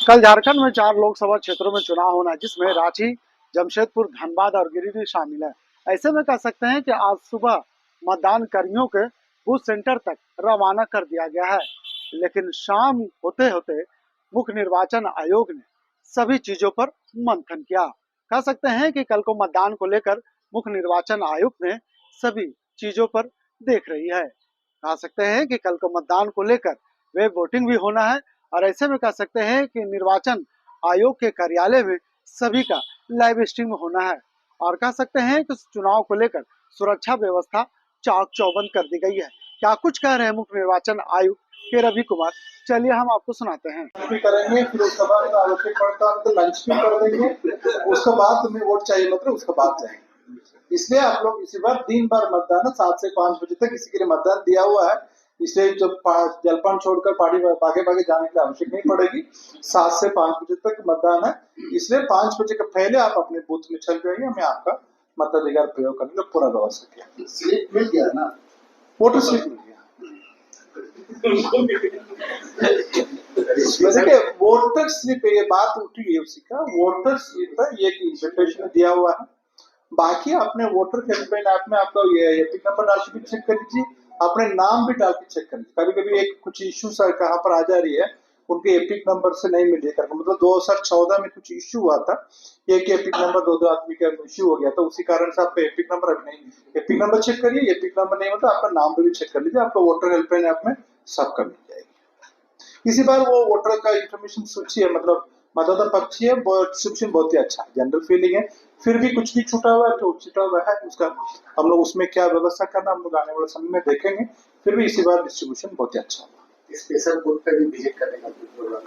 कल झारखंड में 4 लोकसभा क्षेत्रों में चुनाव होना है, जिसमें रांची, जमशेदपुर, धनबाद और गिरिडीह शामिल है। ऐसे में कह सकते हैं कि आज सुबह मतदान कर्मियों के बूथ सेंटर तक रवाना कर दिया गया है, लेकिन शाम होते होते मुख्य निर्वाचन आयोग ने सभी चीजों पर मंथन किया। कह सकते हैं कि कल को मतदान को लेकर मुख्य निर्वाचन आयुक्त ने सभी चीजों पर देख रही है। कह सकते हैं कि कल को मतदान को लेकर वेब वोटिंग भी होना है और ऐसे में कह सकते हैं कि निर्वाचन आयोग के कार्यालय में सभी का लाइव स्ट्रीम होना है और कह सकते हैं कि चुनाव को लेकर सुरक्षा व्यवस्था चाक चौबंद कर दी गई है। क्या कुछ कह रहे हैं मुख्य निर्वाचन आयुक्त के रवि कुमार, चलिए हम आपको सुनाते हैं। भी करेंगे, फिर उसके बाद आवश्यक पड़ता है तो लंच भी कर देंगे, उसके बाद तुम्हें वोट चाहिए मतलब उसके बाद जाएंगे। इसलिए आप लोग इसी बार दिन भर मतदान है, 7 से 5 बजे तक किसी के लिए मतदान दिया हुआ है, इसलिए जब जलपान छोड़कर पार्टी भागे भागे जाने की आवश्यक नहीं पड़ेगी। 7 से 5 बजे तक मतदान है, इसलिए 5 बजे के पहले आप अपने बूथ में चल जाइए। हमें आपका मताधिकार प्रयोग करने का पूरा व्यवस्था किया। स्लिप मिल गया ना, वोटर स्लिप मिल गया। वैसे कि वोटर स्लिप, ये बात उठी है उसी का, वोटर स्लिप है, ये इन्विटेशन दिया हुआ है। बाकी अपने वोटर कैंपेन ऐप में आपका ये एपिक नंबर डाल के चेक कर लीजिए, अपने नाम भी डाल के चेक कर लीजिए। कभी कभी एक कुछ इश्यू कहाँ पर आ जा रही है, उनके एपिक नंबर से नहीं मिल रही, मतलब 2014 में कुछ इश्यू हुआ था, एक एपिक नंबर दो आदमी का इश्यू हो गया था, उसी कारण से आपका एपिक नंबर अभी नहीं। एपिक नंबर चेक करिए, एपिक नंबर नहीं होता आपका नाम भी चेक कर लीजिए, आपका वोटर हेल्पलाइन ऐप में सब कर मिल जाएगी। इसी बार वो वोटर का इंफॉर्मेशन सूची है, मतलब मतदाता पर्ची है, डिस्क्रिप्शन बहुत ही अच्छा है, जनरल फीलिंग है, फिर भी कुछ भी छूटा हुआ है तो छूटा हुआ है, उसका हम लोग उसमें क्या व्यवस्था करना हम लोग आने वाले समय में देखेंगे। फिर भी इसी बार डिस्ट्रीब्यूशन बहुत ही अच्छा होगा। स्पेशल बूथ पे भी विजिट करने का प्रोग्राम।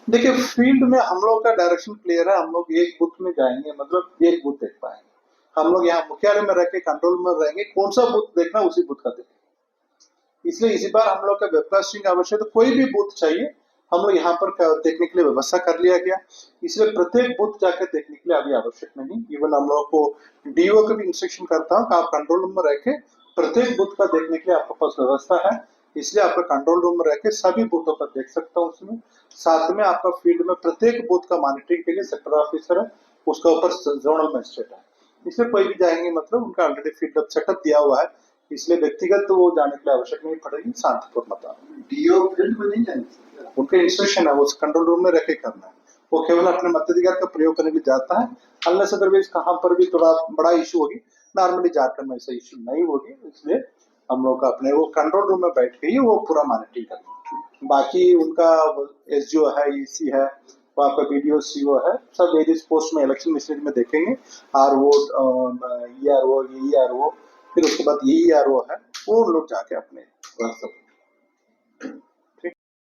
देखिए फील्ड में हम लोग का डायरेक्शन क्लियर है, हम लोग एक बूथ में जाएंगे, मतलब एक बूथ देख पाएंगे। हम लोग यहाँ मुख्यालय में रह के कंट्रोल में रहेंगे, कौन सा बूथ देखना उसी बूथ का देखेंगे। इसलिए इसी बार हम लोग का वेबकास्टिंग आवश्यक, तो कोई भी बूथ चाहिए हम लोग यहाँ पर देखने के लिए व्यवस्था कर लिया गया, इसलिए प्रत्येक बूथ जाकर देखने के लिए अभी आवश्यक नहीं। इवन हम लोग को डीओ को भी इंस्ट्रक्शन करता हूँ कि आप कंट्रोल रूम में रह के प्रत्येक बूथ का देखने के लिए आपके पास व्यवस्था है, इसलिए आपका कंट्रोल रूम में रह के सभी बूथों पर देख सकता हूँ। उसमें साथ में आपका फील्ड में प्रत्येक बूथ का मॉनिटरिंग के लिए सेक्टर ऑफिसर है, उसका ऊपर जोनल मजिस्ट्रेट है, इसलिए कोई भी जाएंगे मतलब उनका ऑलरेडी फील्ड सेटअप दिया हुआ है, इसलिए व्यक्तिगत तो वो जाने के लिए आवश्यक नहीं पड़ेगी। शांतिपूर्ण मतदान, डीओ फील्ड में नहीं जाएंगे, उनके इंस्ट्रक्शन है, वो कंट्रोल रूम में रह के करना है, वो केवल अपने मताधिकार का प्रयोग करने के लिए जाता है। अनलेस अदरवाइज कहाँ पर भी थोड़ा बड़ा इशू होगी, नॉर्मली झारखंड में ऐसा इशू नहीं होगी, इसलिए हम लोग अपने वो कंट्रोल रूम में बैठ के ही वो पूरा मॉनिटरिंग करना। बाकी उनका एसडीओ है, ईसी है, वहाँ पर बीडीओ सीओ है, सब वेरियस पोस्ट में इलेक्शन मिशन में देखेंगे। आरओ, ईआरओ, ईआरओ, फिर उसके बाद ईआरओ है, वो लोग जाके अपने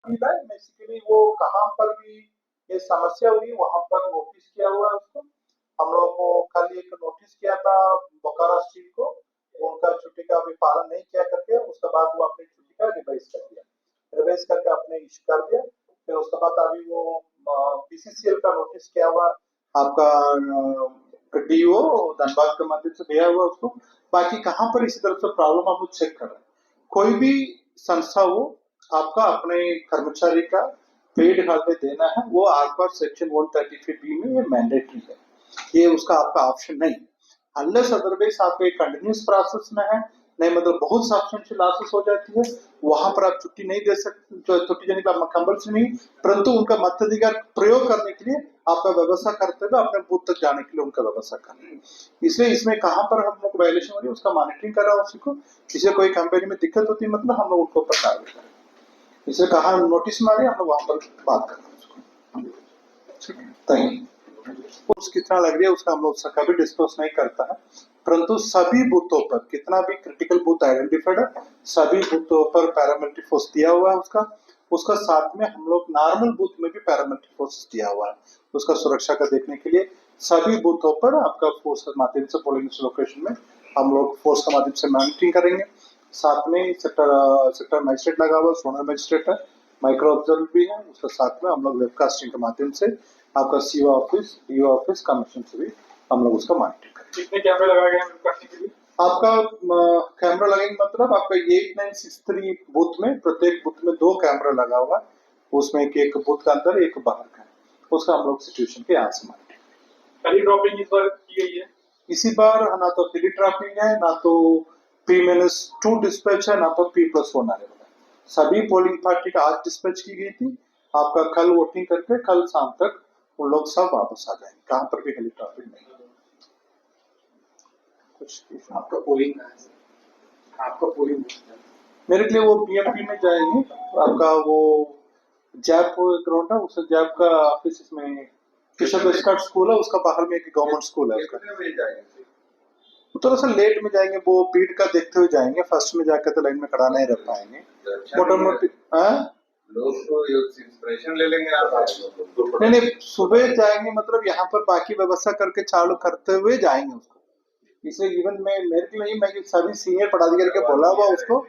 बेसिकली वो कहाँ पर भी ये समस्या हुई वहां पर नोटिस किया हुआ है उसको। हम लोगों को कल एक नोटिस किया था बोकारो स्टील को, उनका छुट्टी का अभी पालन नहीं किया करके, उसके बाद वो अपनी छुट्टी का रिवाइज कर दिया, रिवाइज करके अपने इश्यू कर दिया। फिर उसके बाद अभी वो बीसीसीएल का नोटिस किया हुआ आपका डीओ धनबाद के माध्यम से दिया हुआ उसको। बाकी कहाँ पर इसी तरह से प्रॉब्लम आप लोग चेक कर रहे हैं, कोई भी संस्था हो आपका अपने कर्मचारी का पेड हॉलिडे देना है, वो आपका सेक्शन 135B में ये मैंडेटरी है, ये उसका आपका ऑप्शन नहीं। अनलेस अदरवाइज आपका एक कंटिन्यूस प्रोसेस में है, नहीं मतलब बहुत सब्सटेंशियल लॉसेस हो जाती है, वहां पर आप छुट्टी नहीं दे सकते, छुट्टी देने का कंपल्सरी नहीं, परंतु उनका मताधिकार प्रयोग करने के लिए आपका व्यवस्था करते हुए अपने बूथ तक जाने के लिए उनका व्यवस्था करना है। इसलिए इसमें कहाँ पर हम लोग वायलेशन हो रही है उसका मॉनिटरिंग कर रहा है, उसी को इसे कोई कंपनी में दिक्कत होती है मतलब हम लोग उनको ऊपर कार्रवाई करें, इसे कहा नोटिस मारे हम लोग वहां पर बात कर रहे हैं। कितना लग रही है उसका हम लोग कभी डिस्कस नहीं करता है, परंतु सभी बूथों पर कितना भी क्रिटिकल बूथ आइडेंटिफाइड है, सभी बूथों पर पैरामिलिट्री फोर्स दिया हुआ है उसका साथ में हम लोग नॉर्मल बूथ में भी पैरामिलिट्री फोर्स दिया हुआ है, उसका सुरक्षा का देखने के लिए सभी बूथों पर आपका फोर्स के माध्यम से पोलिंग लोकेशन में हम लोग फोर्स के माध्यम से मॉनिटरिंग करेंगे। साथ में सेक्टर मजिस्ट्रेट लगा हुआ, सोनल मजिस्ट्रेट है, माइक्रो ऑब्जर्वर भी है, उसके साथ में हम लोग वेबकास्टिंग के माध्यम से आपका CO office, DO office, commission से भी हम लोग उसका मॉनिटरिंग करेंगे। कितने कैमरे लगाए गए वेबकास्टिंग के लिए? आपका कैमरा लगेंगे मतलब आपका 8963 बूथ में प्रत्येक बूथ में 2 कैमरा लगा हुआ, उसमें एक बूथ का अंदर एक बाहर का। उसका हम लोग सिचुएशन के यहाँ से मानते हैं। पहली ड्रॉपिंग इस बार की गई है। इसी बार ना तो हेली ड्रॉपिंग है, ना तो P-2 डिस्पैच है, ना तो P+1 आने वाला है। सभी पोलिंग पार्टी का आज डिस्पैच की गई थी। आपका कल वोटिंग करके कल शाम तक उन लोग सब वापस आ जाएंगे, कहाँ पर भी हेली ड्रॉपिंग नहीं है। कुछ आपका पोलिंग कहाँ है? आपका पोलिंग मेरे लिए वो BMP में जाएंगे। आपका वो जैप ग्राउंड है, उस जैप का ऑफिस इसमें फिशर वेस्टगार्ड स्कूल है, उसका बाहर में एक गवर्नमेंट स्कूल है उसका। थोड़ा सा लेट में जाएंगे, वो भीड़ का देखते हुए जाएंगे। फर्स्ट में जाकर तो लाइन में खड़ा नहीं रह पाएंगे। मोटा मोटी लोग तो इंस्पिरेशन ले लेंगे आप। नहीं, सुबह जाएंगे, मतलब यहाँ पर बाकी व्यवस्था करके चालू करते हुए जाएंगे उसको। इसलिए इवन मैं मेरे को नहीं, मैं सभी सीनियर पदाधिकारी के बोला हुआ उसको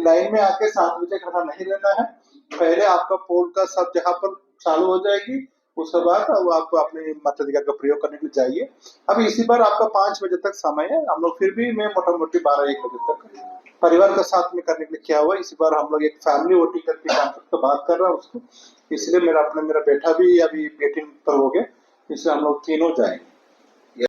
लाइन में आके 7 बजे खड़ा नहीं रहना है। पहले आपका पोल का सब जहाँ पर चालू हो जाएगी, उसके बाद अब आप अपने मताधिकार का प्रयोग करने के लिए जाइए। अब इसी बार आपका 5 बजे तक समय है। हम लोग फिर भी मैं मोटा मोटी 12-1 बजे तक परिवार का साथ में करने के लिए किया हुआ। इसी बार हम लोग एक फैमिली वोटिंग करके तो बात कर रहा हूँ उसको, इसलिए मेरा बेटा भी अभी 18 पर हो गया, इसलिए हम लोग तीनों जाएंगे।